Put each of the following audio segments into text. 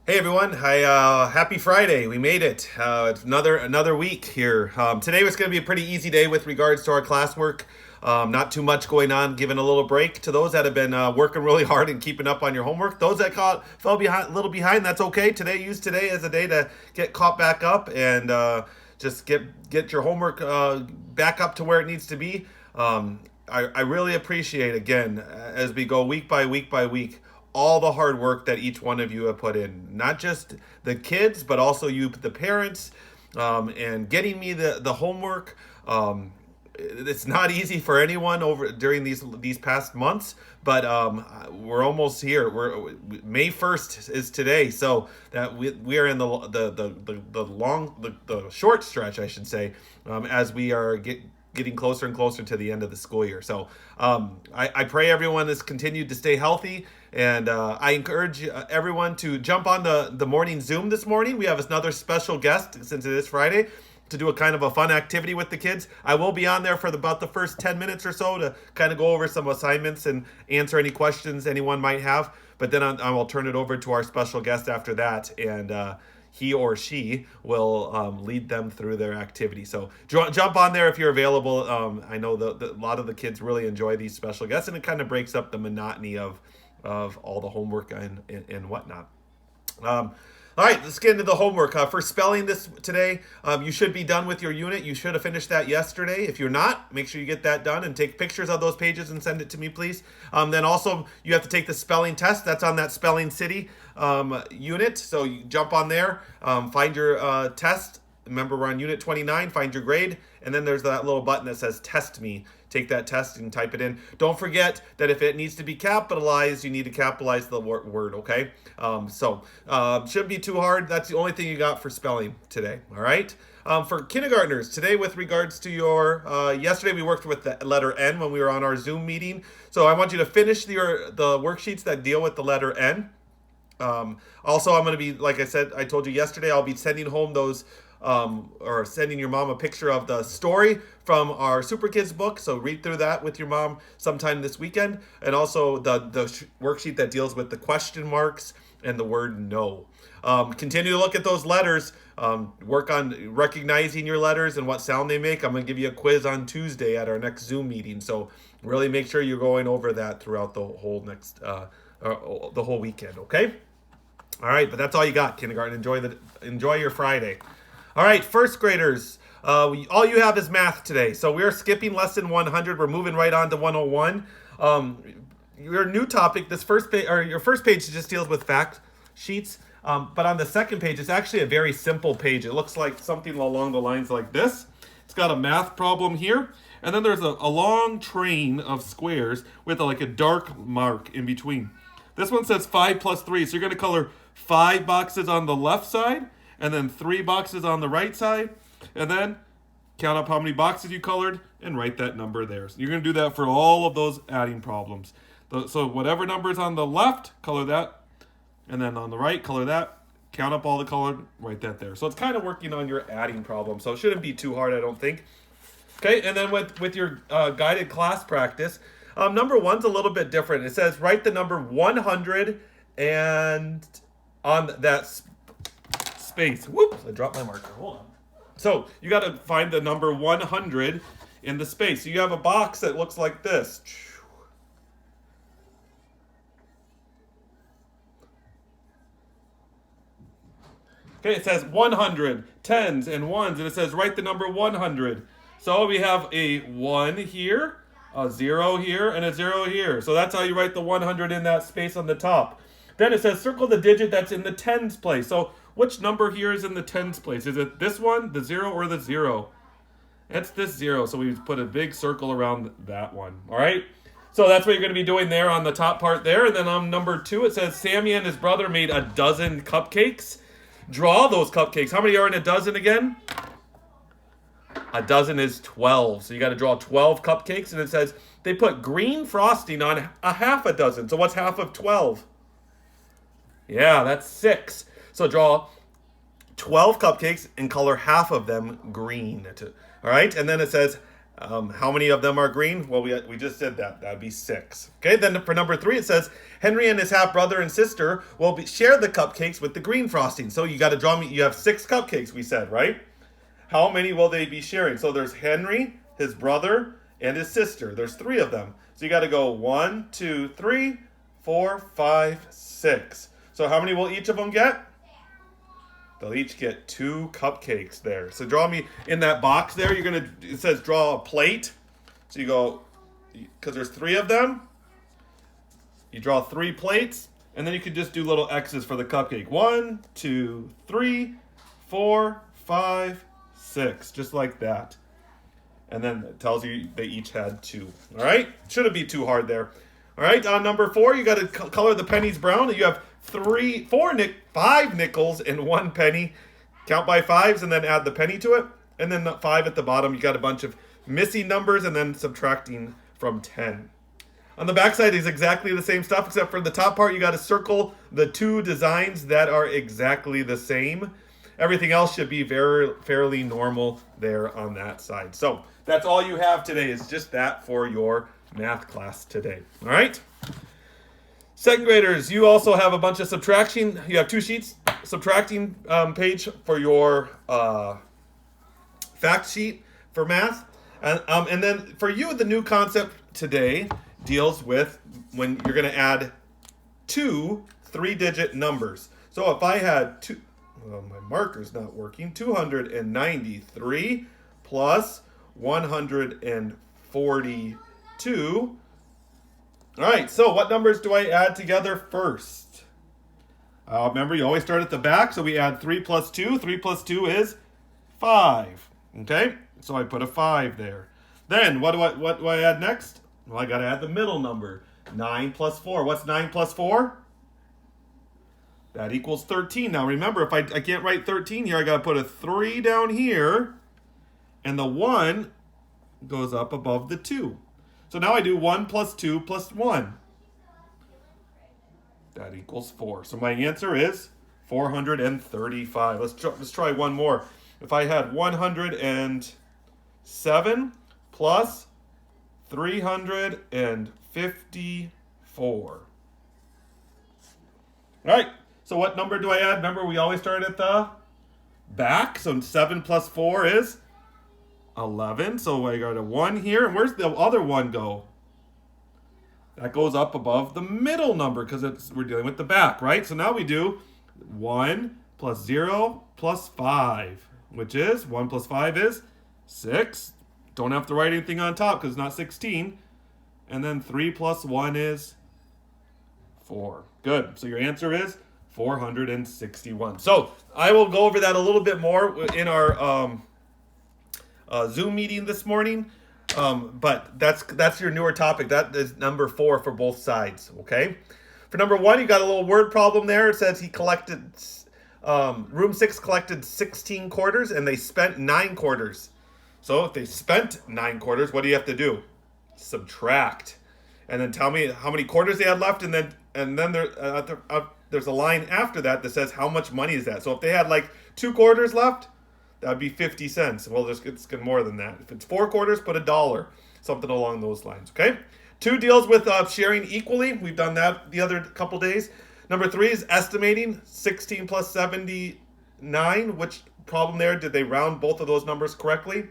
Hey everyone! Hi, happy Friday. We made it. It's another week here. Today was going to be a pretty easy day with regards to our classwork. Not too much going on. Giving a little break to those that have been working really hard and keeping up on your homework. Those that fell behind, a little behind, that's okay. Use today as a day to get caught back up and just get your homework back up to where it needs to be. I really appreciate again as we go week by week by week all the hard work that each one of you have put in. Not just the kids, but also you, the parents, and getting me the homework. It's not easy for anyone over during these past months, but we're almost here. We're May 1st is today, so that we are in the short stretch, I should say, as we are getting closer and closer to the end of the school year. So I pray everyone has continued to stay healthy, and I encourage everyone to jump on the morning Zoom this morning. We have another special guest since it is Friday to do a kind of a fun activity with the kids. I will be on there for about the first 10 minutes or so to kind of go over some assignments and answer any questions anyone might have. But then I will turn it over to our special guest after that, and he or she will lead them through their activity. So jump on there if you're available. I know a lot of the kids really enjoy these special guests, and it kind of breaks up the monotony of all the homework and whatnot. All right, let's get into the homework. For spelling this today, you should be done with your unit. You should have finished that yesterday. If you're not, make sure you get that done and take pictures of those pages and send it to me, please. Then also, you have to take the spelling test. That's on that Spelling City unit. So you jump on there, find your test. Remember, we're on Unit 29. Find your grade. And then there's that little button that says Test Me. Take that test and type it in. Don't forget that if it needs to be capitalized, you need to capitalize the word, okay? Shouldn't be too hard. That's the only thing you got for spelling today, all right? For kindergartners, today with regards to your, yesterday we worked with the letter N when we were on our Zoom meeting. So I want you to finish the worksheets that deal with the letter N. Also, I'm going to be, like I said, I told you yesterday, I'll be sending home those or sending your mom a picture of the story from our Super Kids book. So read through that with your mom sometime this weekend. And also the worksheet that deals with the question marks and the word no. Continue to look at those letters. Work on recognizing your letters and what sound they make. I'm going to give you a quiz on Tuesday at our next Zoom meeting. So really make sure you're going over that throughout the whole the whole weekend, okay? All right, but that's all you got, kindergarten. Enjoy your Friday. All right, first graders, all you have is math today. So we're skipping lesson 100. We're moving right on to 101. Your new topic, your first page just deals with fact sheets. But on the second page, it's actually a very simple page. It looks like something along the lines like this. It's got a math problem here. And then there's a long train of squares with like a dark mark in between. This one says 5 plus 3. So you're going to color 5 boxes on the left side and then 3 boxes on the right side. And then count up how many boxes you colored and write that number there. So you're going to do that for all of those adding problems. So whatever number is on the left, color that. And then on the right, color that. Count up all the colored, write that there. So it's kind of working on your adding problem. So it shouldn't be too hard, I don't think. Okay, and then with your guided class practice, number one's a little bit different. It says write the number 100 and on that space. Whoops, I dropped my marker. Hold on. So you got to find the number 100 in the space. So you have a box that looks like this. Okay, it says 100, tens and ones, and it says write the number 100. So we have a 1 here, a 0 here, and a 0 here. So that's how you write the 100 in that space on the top. Then it says circle the digit that's in the tens place. So which number here is in the tens place? Is it this one, the 0, or the 0? It's this 0, so we put a big circle around that one. All right? So that's what you're going to be doing there on the top part there. And then on number 2, it says Sammy and his brother made a dozen cupcakes. Draw those cupcakes. How many are in a dozen again? A dozen is 12. So you got to draw 12 cupcakes. And it says they put green frosting on a half a dozen. So what's half of 12? Yeah, that's 6. So draw 12 cupcakes and color half of them green. All right. And then it says How many of them are green? Well, we just did that. That'd be 6. Okay, then for number 3, it says Henry and his half brother and sister will share the cupcakes with the green frosting. So you got to draw me. You have 6 cupcakes, we said, right? How many will they be sharing? So there's Henry, his brother, and his sister. There's 3 of them. So you got to go 1, 2, 3, 4, 5, 6. So how many will each of them get? They'll each get 2 cupcakes there. So draw me in that box there. It says draw a plate. So you go, because there's 3 of them. You draw 3 plates, and then you can just do little X's for the cupcake. 1, 2, 3, 4, 5, 6, just like that. And then it tells you they each had 2. All right, shouldn't be too hard there. All right, on number 4, you got to color the pennies brown. You have 5 nickels and 1 penny. Count by 5s and then add the penny to it. And then the 5 at the bottom, you got a bunch of missing numbers and then subtracting from 10. On the back side is exactly the same stuff, except for the top part, you got to circle the 2 designs that are exactly the same. Everything else should be fairly normal there on that side. So that's all you have today, is just that for your math class today. All right? Second graders, you also have a bunch of subtraction. You have 2 sheets, subtracting page for your fact sheet for math. And then for you, the new concept today deals with when you're going to add 2 3-digit numbers. So if I had my marker's not working, 293 plus 142. All right, so what numbers do I add together first? Remember, you always start at the back, so we add 3 plus 2. 3 plus 2 is 5. Okay, so I put a 5 there. Then what do I add next? Well, I got to add the middle number. 9 plus 4. What's 9 plus 4? That equals 13. Now remember, if I can't write 13 here, I got to put a 3 down here, and the 1 goes up above the 2. So now I do 1 plus 2 plus 1. That equals 4. So my answer is 435. Let's try one more. If I had 107 plus 354. All right. So what number do I add? Remember, we always start at the back. So 7 plus 4 is 11. So I got a 1 here. And where's the other 1 go? That goes up above the middle number because we're dealing with the back, right? So now we do 1 plus 0 plus 5, which is 1 plus 5 is 6. Don't have to write anything on top because it's not 16. And then 3 plus 1 is 4. Good. So your answer is 461. So I will go over that a little bit more in our Zoom meeting this morning. But that's your newer topic. That is number 4 for both sides. Okay. For number 1, you got a little word problem there. It says he collected, room 6 collected 16 quarters and they spent 9 quarters. So if they spent 9 quarters, what do you have to do? Subtract. And then tell me how many quarters they had left. And then there's a line after that that says how much money is that. So if they had like 2 quarters left, that would be 50 cents. Well, it's more than that. If it's 4 quarters, put $1. Something along those lines, okay? 2 deals with sharing equally. We've done that the other couple days. Number 3 is estimating 16 plus 79. Which problem there? Did they round both of those numbers correctly?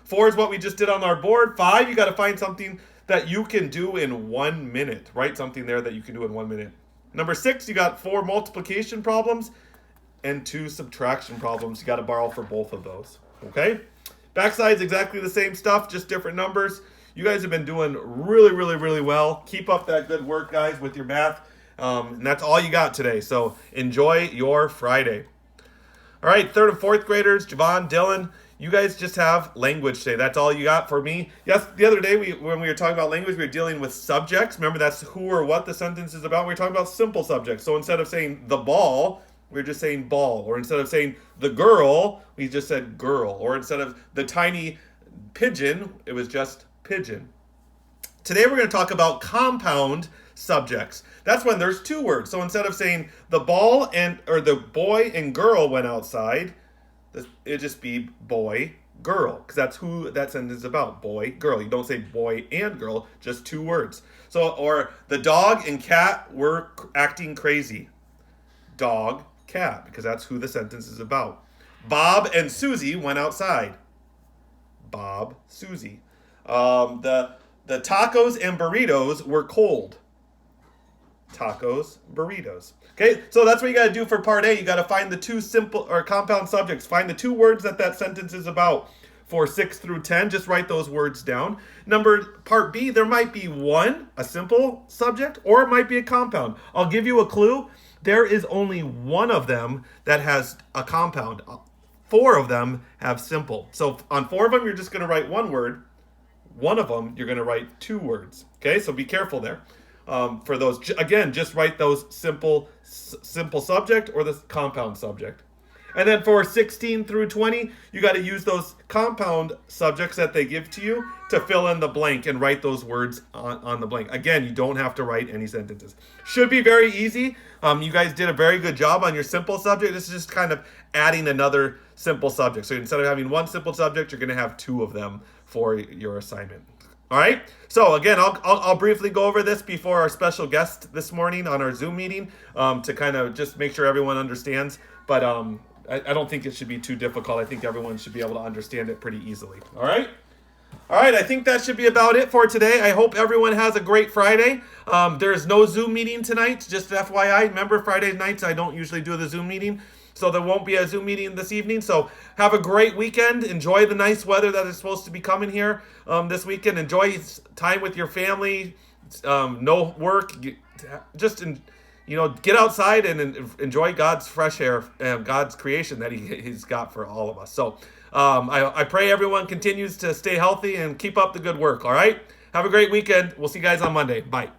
4 is what we just did on our board. 5, you got to find something that you can do in 1 minute. Write something there that you can do in 1 minute. Number 6, you got 4 multiplication problems and 2 subtraction problems. You got to borrow for both of those. Okay? Backside's exactly the same stuff, just different numbers. You guys have been doing really, really, really well. Keep up that good work, guys, with your math. And that's all you got today. So enjoy your Friday. All right, 3rd and 4th graders, Javon, Dylan, you guys just have language today. That's all you got for me. Yes, the other day when we were talking about language, we were dealing with subjects. Remember, that's who or what the sentence is about. We were talking about simple subjects. So instead of saying the ball, we were just saying ball. Or instead of saying the girl, we just said girl. Or instead of the tiny pigeon, it was just pigeon. Today we're going to talk about compound subjects. That's when there's 2 words. So instead of saying the ball or the boy and girl went outside, it'd just be boy, girl, because that's who that sentence is about. Boy, girl. You don't say boy and girl, just two words. So, or the dog and cat were acting crazy. Dog, cat, because that's who the sentence is about. Bob and Susie went outside. Bob, Susie. The tacos and burritos were cold. Tacos, burritos. Okay, so that's what you got to do for part A. You got to find the two simple or compound subjects. Find the two words that sentence is about. For 6 through 10, just write those words down. Part B, there might be a simple subject, or it might be a compound. I'll give you a clue. There is only one of them that has a compound. 4 of them have simple. So on 4 of them, you're just going to write one word. One of them, you're going to write 2 words. Okay, so be careful there. For those, again, just write those simple subject or the compound subject. And then for 16 through 20, you got to use those compound subjects that they give to you to fill in the blank and write those words on the blank. Again, you don't have to write any sentences. Should be very easy. You guys did a very good job on your simple subject. This is just kind of adding another simple subject. So instead of having one simple subject, you're going to have 2 of them for your assignment. All right. So again, I'll briefly go over this before our special guest this morning on our Zoom meeting to kind of just make sure everyone understands. But I don't think it should be too difficult. I think everyone should be able to understand it pretty easily. All right. All right. I think that should be about it for today. I hope everyone has a great Friday. There's no Zoom meeting tonight. Just FYI. Remember, Friday nights I don't usually do the Zoom meeting. So there won't be a Zoom meeting this evening. So have a great weekend. Enjoy the nice weather that is supposed to be coming here this weekend. Enjoy time with your family. No work. Just get outside and enjoy God's fresh air and God's creation that He's got for all of us. So I pray everyone continues to stay healthy and keep up the good work. All right. Have a great weekend. We'll see you guys on Monday. Bye.